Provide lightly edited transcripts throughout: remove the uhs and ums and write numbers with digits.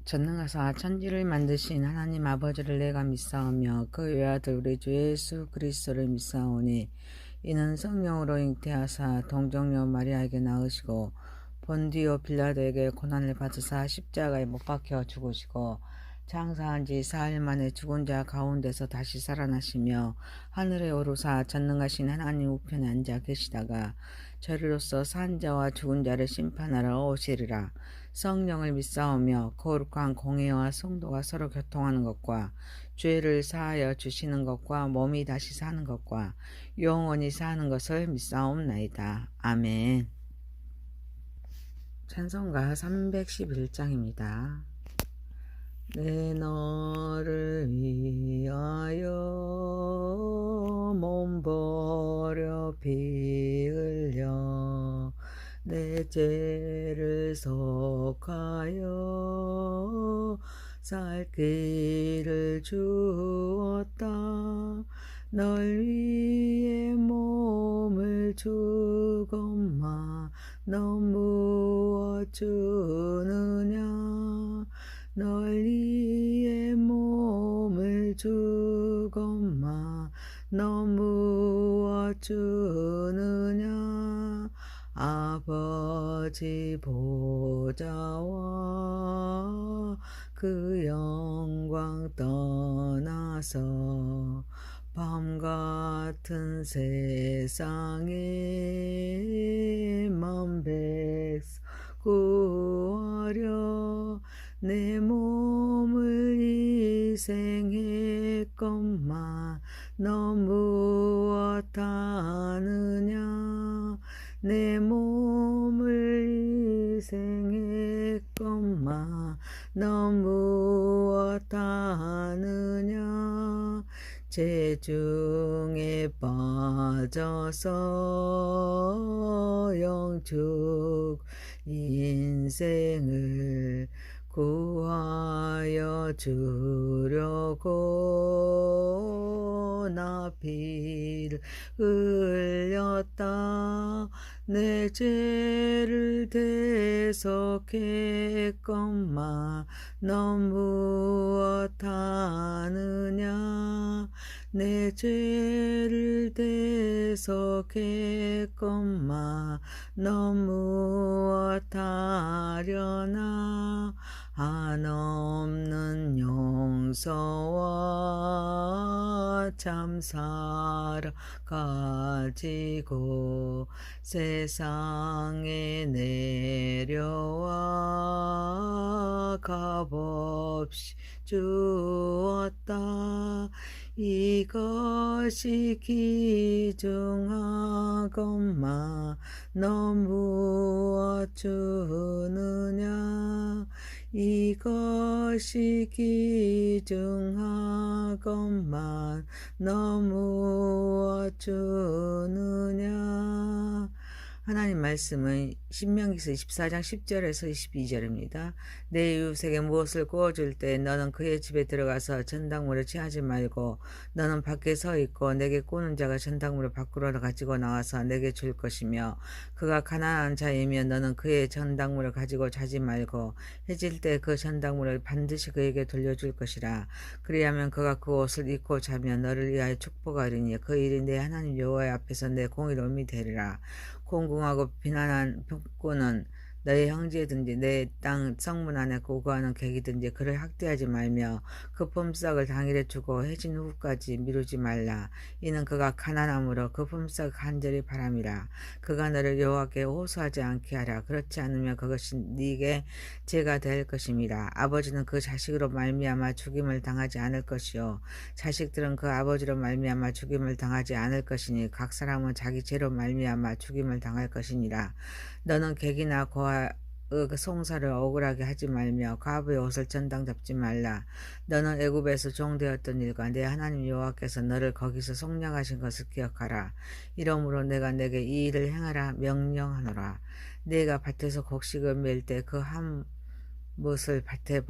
전능하사 천지를 만드신 하나님 아버지를 내가 믿사오며 그 외아들 우리 주 예수 그리스도를 믿사오니 이는 성령으로 잉태하사 동정녀 마리아에게 낳으시고 본디오 빌라도에게 고난을 받으사 십자가에 못 박혀 죽으시고 장사한 지 사흘 만에 죽은 자 가운데서 다시 살아나시며 하늘에 오르사 전능하신 하나님 우편에 앉아 계시다가 저리로서 산 자와 죽은 자를 심판하러 오시리라. 성령을 믿사오며 거룩한 공회와 성도가 서로 교통하는 것과 죄를 사하여 주시는 것과 몸이 다시 사는 것과 영원히 사는 것을 믿사옵나이다. 아멘. 찬송가 311장입니다. 내 너를 위하여 몸 버려 피 흘려 내 죄를 속하여 살 길을 주었다. 널 위해 몸을 주건마 너 무엇 주느냐. 널 위해 몸을 주건마 너 무엇 주느냐. 아버지 보좌와 그 영광 떠나서 밤같은 세상에 만 백성 구하려 내 몸을 희생했건만 너 무엇 하느냐. 내 몸을 희생했건만 너 무엇 하느냐. 죄 중에 빠져서 영축 인생을 구하여 주려고 나 피를 흘렸다. 내 죄를 대속했건만 너 무엇 하느냐. 내 죄를 대속했건만 너 무엇 하려나. 한없는 용서와 참사랑 가지고 세상에 내려와 값없이 주었다. 이것이 귀중하건만 너 무엇 주느냐. 이것이 귀중하건만 너 무엇 주느냐. 하나님 말씀은 신명기서 24장 10절에서 22절입니다. 내 이웃에게 무엇을 구워줄 때 너는 그의 집에 들어가서 전당물을 취하지 말고 너는 밖에 서 있고 내게 꾸는 자가 전당물을 밖으로 가지고 나와서 내게 줄 것이며 그가 가난한 자이면 너는 그의 전당물을 가지고 자지 말고 해질 때 그 전당물을 반드시 그에게 돌려줄 것이라. 그리하면 그가 그 옷을 입고 자면 너를 위하여 축복하리니 그 일이 내 하나님 여호와의 앞에서 내 공의로움이 되리라. 공공하고 비난한 폭군은 너의 형제든지 내 땅 성문 안에 거주하는 객이든지 그를 학대하지 말며 그 품삯을 당일에 주고 해진 후까지 미루지 말라. 이는 그가 가난함으로 그 품삯 간절히 바람이라. 그가 너를 여호와께 호소하지 않게 하라. 그렇지 않으면 그것이 네게 죄가 될 것임이라. 아버지는 그 자식으로 말미암아 죽임을 당하지 않을 것이요 자식들은 그 아버지로 말미암아 죽임을 당하지 않을 것이니 각 사람은 자기 죄로 말미암아 죽임을 당할 것이니라. 너는 객이나 고아 그 송사를 억울하게 하지 말며 과부의 옷을 전당 잡지 말라. 너는 애굽에서 종되었던 일과 내 하나님 여호와께서 너를 거기서 속량하신 것을 기억하라. 이러므로 내가 내게 이 일을 행하라 명령하노라. 내가 밭에서 곡식을 멜 때 그 한 못을 밭에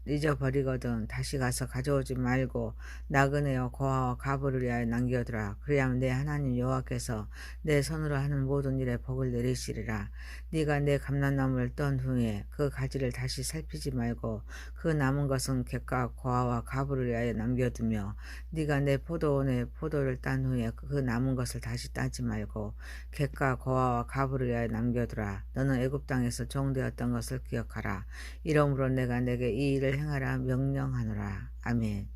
잊어버리거든 다시 가서 가져오지 말고 나그네와 고아와 과부를 위하여 남겨두라. 그리하면 내 하나님 여호와께서 내 손으로 하는 모든 일에 복을 내리시리라. 네가 내 감람나무를 떤 후에 그 가지를 다시 살피지 말고 그 남은 것은 객과 고아와 과부를 위하여 남겨두며 네가 내 포도원에 포도를 딴 후에 그 남은 것을 다시 따지 말고 객과 고아와 과부를 위하여 남겨두라. 너는 애굽 땅에서 종되었던 것을 기억하라. 이러므로 내가 내게 이 일을 행하라 명령하노라. 아멘.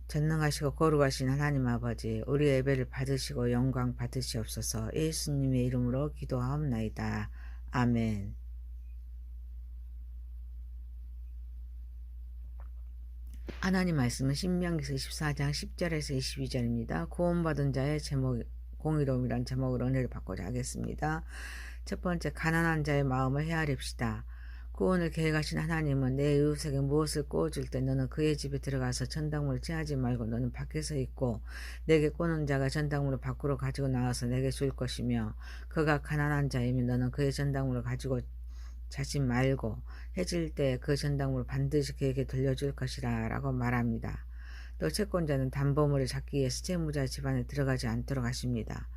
전능하시고 거룩하신 하나님 아버지, 우리 예배를 받으시고 영광 받으시옵소서. 예수님의 이름으로 기도하옵나이다. 아멘. 하나님 말씀은 신명기서 24장 10절에서 22절입니다. 구원받은 자의 제목, 공의로움이란 제목으로 은혜를 받고자 하겠습니다. 첫 번째, 가난한 자의 마음을 헤아립시다. 구원을 계획하신 하나님은 내 이웃에게 무엇을 꼬줄 때 너는 그의 집에 들어가서 전당물을 취하지 말고 너는 밖에서 있고 내게 꼬는 자가 전당물을 밖으로 가지고 나와서 내게 줄 것이며 그가 가난한 자이면 너는 그의 전당물을 가지고 자지 말고 해질 때 그 전당물을 반드시 그에게 돌려줄 것이라 라고 말합니다. 또 채권자는 담보물을 잡기 위해서 채무자 집안에 들어가지 않도록 하십니다.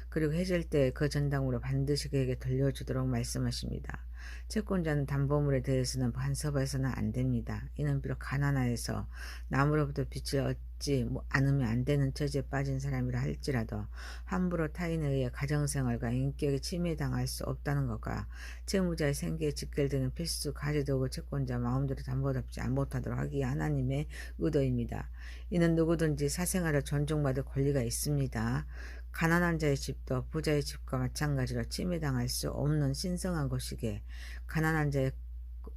그리고 해질 때 그 전당물을 반드시 그에게 돌려주도록 말씀하십니다. 채권자는 담보물에 대해서는 간섭해서는 안 됩니다. 이는 비록 가난하여서 남으로부터 빚을 얻지 않으면 안 되는 처지에 빠진 사람이라 할지라도 함부로 타인에 의해 가정생활과 인격에 침해당할 수 없다는 것과 채무자의 생계에 직결되는 필수 가지도구 채권자 마음대로 담보답지 못하도록 하기 위해 하나님의 의도입니다. 이는 누구든지 사생활을 존중받을 권리가 있습니다. 가난한 자의 집도 부자의 집과 마찬가지로 침해당할 수 없는 신성한 것이기에 가난한 자의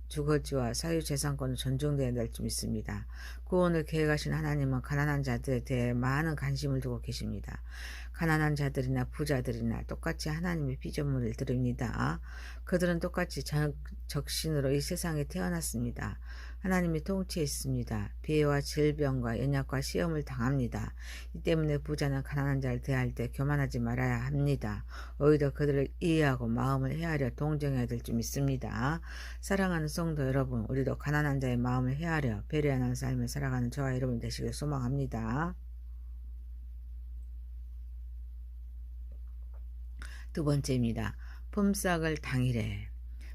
주거지와 사유재산권은 존중되어야 될 줄 믿습니다. 구원을 계획하신 하나님은 가난한 자들에 대해 많은 관심을 두고 계십니다. 가난한 자들이나 부자들이나 똑같이 하나님의 피조물을 드립니다. 그들은 똑같이 적신으로 이 세상에 태어났습니다. 하나님이 통치에 있습니다. 비애와 질병과 연약과 시험을 당합니다. 이 때문에 부자는 가난한 자를 대할 때 교만하지 말아야 합니다. 오히려 그들을 이해하고 마음을 헤아려 동정해야 될 줄 믿습니다. 사랑하는 성도 여러분, 우리도 가난한 자의 마음을 헤아려 배려하는 삶을 살아가는 저와 여러분 되시길 소망합니다. 두 번째입니다. 품삯을 당일에.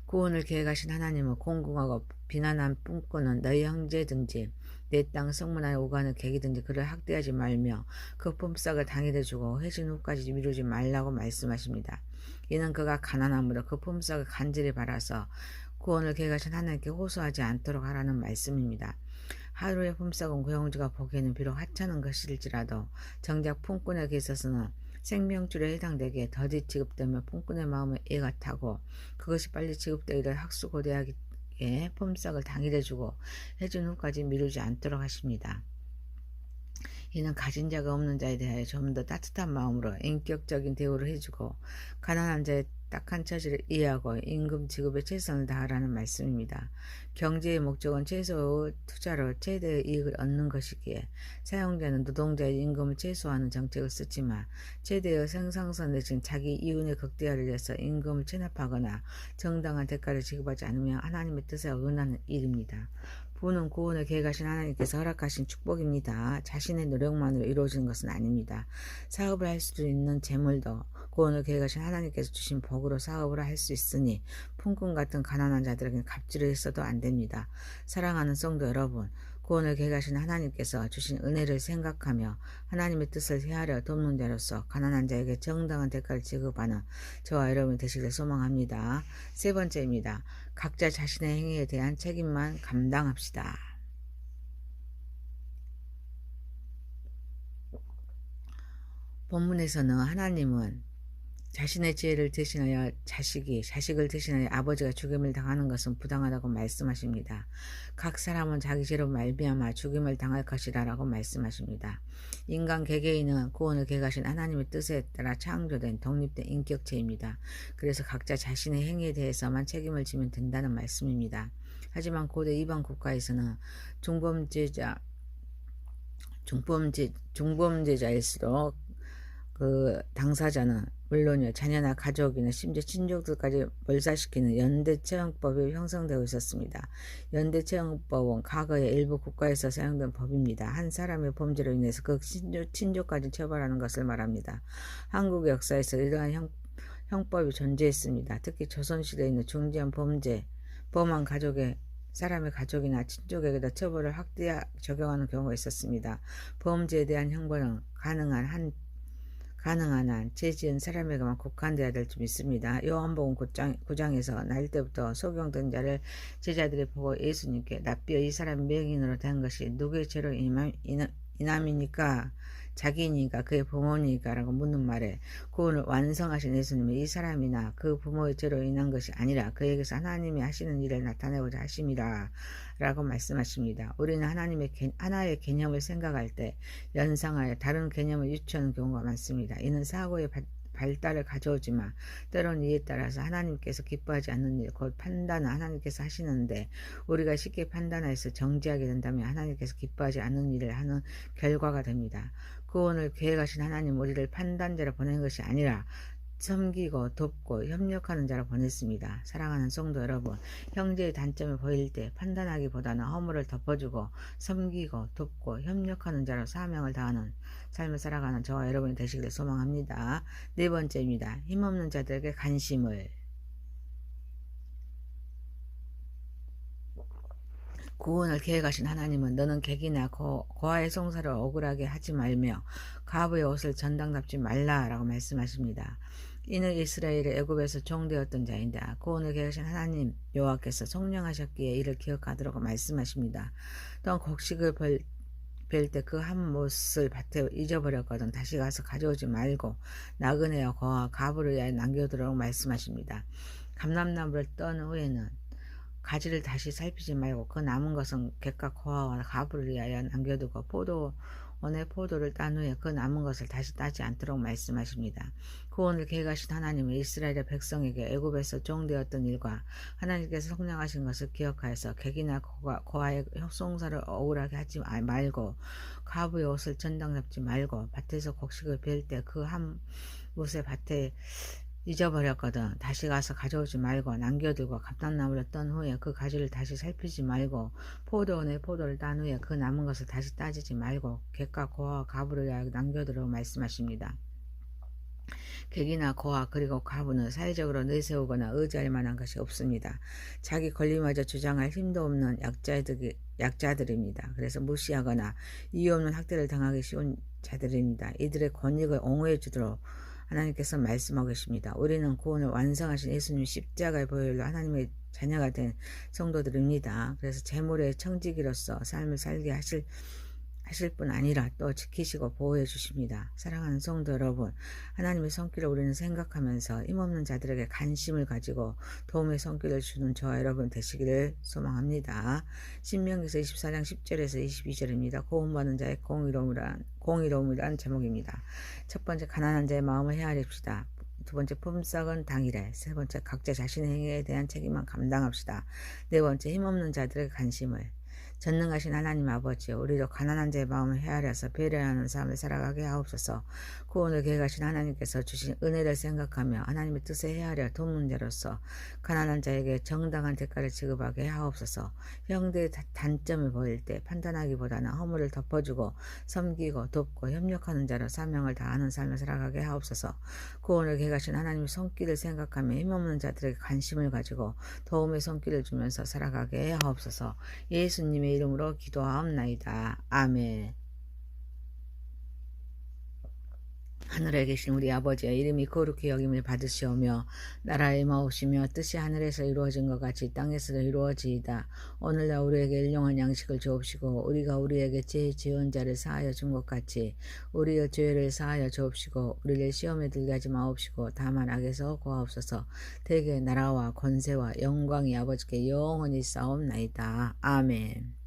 구원을 계획하신 하나님은 공공하고 비난한 꿈꾸는 너희 형제든지 내 땅 성문안에 오가는 객이든지 그를 학대하지 말며 그 품삯을 당일에 주고 해진 후까지 미루지 말라고 말씀하십니다. 이는 그가 가난함으로 그 품삯을 간절히 바라서 구원을 계획하신 하나님께 호소하지 않도록 하라는 말씀입니다. 하루의 품삯은 그 형제가 보기에는 비록 하찮은 것일지라도 정작 품꾼에게 있어서는 생명줄에 해당되기에 더디 지급되면 품꾼의 마음에 애가 타고 그것이 빨리 지급되기를 학수고대하기에 품삯을 당일에 주고 해준 후까지 미루지 않도록 하십니다. 이는 가진 자가 없는 자에 대하여 좀 더 따뜻한 마음으로 인격적인 대우를 해주고 가난한 자의 딱한 처지를 이해하고 임금 지급에 최선을 다하라는 말씀입니다. 경제의 목적은 최소의 투자로 최대의 이익을 얻는 것이기에 사용자는 노동자의 임금을 최소화하는 정책을 쓰지만 최대의 생산성 내지는 자기 이윤을 극대화를 위해서 임금을 체납하거나 정당한 대가를 지급하지 않으면 하나님의 뜻에 어긋나는 일입니다. 부는 구원을 계획하신 하나님께서 허락하신 축복입니다. 자신의 노력만으로 이루어지는 것은 아닙니다. 사업을 할 수 있는 재물도 구원을 계획하신 하나님께서 주신 복으로 사업을 할 수 있으니 품꾼 같은 가난한 자들에게는 갑질을 했어도 안 됩니다. 사랑하는 성도 여러분, 구원을 계획하신 하나님께서 주신 은혜를 생각하며 하나님의 뜻을 헤아려 돕는 자로서 가난한 자에게 정당한 대가를 지급하는 저와 여러분이 되시길 소망합니다. 세 번째입니다. 각자 자신의 행위에 대한 책임만 감당합시다. 본문에서는 하나님은 자신의 지혜를 대신하여 자식을 대신하여 아버지가 죽임을 당하는 것은 부당하다고 말씀하십니다. 각 사람은 자기 죄로 말미암아 죽임을 당할 것이라 라고 말씀하십니다. 인간 개개인은 구원을 계획하신 하나님의 뜻에 따라 창조된 독립된 인격체입니다. 그래서 각자 자신의 행위에 대해서만 책임을 지면 된다는 말씀입니다. 하지만 고대 이방 국가에서는 중범죄자일수록 그 당사자는 물론이요, 자녀나 가족이나 심지어 친족들까지 몰살시키는 연대처형법이 형성되고 있었습니다. 연대처형법은 과거의 일부 국가에서 사용된 법입니다. 한 사람의 범죄로 인해서 그 친족까지 처벌하는 것을 말합니다. 한국 역사에서 이러한 형법이 존재했습니다. 특히 조선시대에 있는 중대한 범한 사람의 가족이나 친족에게도 처벌을 확대하 적용하는 경우가 있었습니다. 범죄에 대한 형벌은 가능한 한 죄 지은 사람에게만 국한되어야 될 줄 믿습니다. 요한복음 9장에서 날 때부터 소경된 자를 제자들이 보고 예수님께 납비어 이 사람이 맹인으로 된 것이 누구의 죄로 인함이니까? 자기니까 그의 부모니까? 라고 묻는 말에 구원을 완성하신 예수님은 이 사람이나 그 부모의 죄로 인한 것이 아니라 그에게서 하나님이 하시는 일을 나타내고자 하심이라 라고 말씀하십니다. 우리는 하나의 개념을 생각할 때 연상하여 다른 개념을 유추하는 경우가 많습니다. 이는 사고의 발달을 가져오지만 때로는 이에 따라서 하나님께서 기뻐하지 않는 일, 곧 판단은 하나님께서 하시는데 우리가 쉽게 판단해서 정지하게 된다면 하나님께서 기뻐하지 않는 일을 하는 결과가 됩니다. 구원을 계획하신 하나님 우리를 판단자로 보낸 것이 아니라 섬기고 돕고 협력하는 자로 보냈습니다. 사랑하는 성도 여러분, 형제의 단점을 보일 때 판단하기보다는 허물을 덮어주고 섬기고 돕고 협력하는 자로 사명을 다하는 삶을 살아가는 저와 여러분이 되시기를 소망합니다. 네 번째입니다. 힘없는 자들에게 관심을. 구원을 계획하신 하나님은 너는 객이나 고아의 송사를 억울하게 하지 말며 과부의 옷을 전당답지 말라라고 말씀하십니다. 이는 이스라엘의 애굽에서 종되었던 자인데 구원을 계획하신 하나님 여호와께서 성령하셨기에 이를 기억하도록 말씀하십니다. 또한 곡식을 벨 때 그 한 못을 밭에 잊어버렸거든 다시 가서 가져오지 말고 나그네와 고아 과부를 위하여 남겨두라고 말씀하십니다. 감람나무를 떤 후에는 가지를 다시 살피지 말고 그 남은 것은 객과 고아와 과부를 위하여 남겨두고 포도원의 포도를 딴 후에 그 남은 것을 다시 따지 않도록 말씀하십니다. 구원을 계획하신 하나님은 이스라엘의 백성에게 애굽에서 종되었던 일과 하나님께서 성령하신 것을 기억하여서 객이나 고아의 송사를 억울하게 하지 말고 과부의 옷을 전당 잡지 말고 밭에서 곡식을 벨 때 그 한 못의 밭에 잊어버렸거든 다시 가서 가져오지 말고 남겨두고 감람나무를 떤 후에 그 가지를 다시 살피지 말고 포도원의 포도를 딴 후에 그 남은 것을 다시 따지지 말고 객과 고아와 과부를 위하여 남겨두라고 말씀하십니다. 객이나 고아 그리고 과부는 사회적으로 내세우거나 의지할 만한 것이 없습니다. 자기 권리마저 주장할 힘도 없는 약자들입니다. 그래서 무시하거나 이유 없는 학대를 당하기 쉬운 자들입니다. 이들의 권익을 옹호해 주도록 하나님께서 말씀하고 계십니다. 우리는 구원을 완성하신 예수님 십자가의 보혈로 하나님의 자녀가 된 성도들입니다. 그래서 제물의 청지기로서 삶을 살게 하실 뿐 아니라 또 지키시고 보호해 주십니다. 사랑하는 성도 여러분, 하나님의 손길을 우리는 생각하면서 힘없는 자들에게 관심을 가지고 도움의 손길을 주는 저와 여러분 되시기를 소망합니다. 신명기서 24장 10절에서 22절입니다. 고음받는 자의 공의로움이란 제목입니다. 첫 번째, 가난한 자의 마음을 헤아립시다. 두 번째, 품삯은 당일에. 세 번째, 각자 자신의 행위에 대한 책임만 감당합시다. 네 번째, 힘없는 자들에게 관심을. 전능하신 하나님 아버지, 우리도 가난한 자의 마음을 헤아려서 배려하는 삶을 살아가게 하옵소서. 구원을 계획하신 하나님께서 주신 은혜를 생각하며 하나님의 뜻에 헤아려 돕는 자로서 가난한 자에게 정당한 대가를 지급하게 하옵소서. 형제의 단점을 보일 때 판단하기보다는 허물을 덮어주고 섬기고 돕고 협력하는 자로 사명을 다하는 삶을 살아가게 하옵소서. 구원을 계획하신 하나님의 손길을 생각하며 힘없는 자들에게 관심을 가지고 도움의 손길을 주면서 살아가게 하옵소서. 예수님의 이름으로 기도하옵나이다. 아멘. 하늘에 계신 우리 아버지의 이름이 거룩히 여김을 받으시오며 나라의 마옵시며 뜻이 하늘에서 이루어진 것 같이 땅에서도 이루어지이다. 오늘날 우리에게 일용할 양식을 주옵시고 우리가 우리에게 죄 지은 자를 사하여 준 것 같이 우리의 죄를 사하여 주옵시고 우리를 시험에 들게 하지 마옵시고 다만 악에서 구하옵소서. 대개 나라와 권세와 영광이 아버지께 영원히 싸움나이다. 아멘.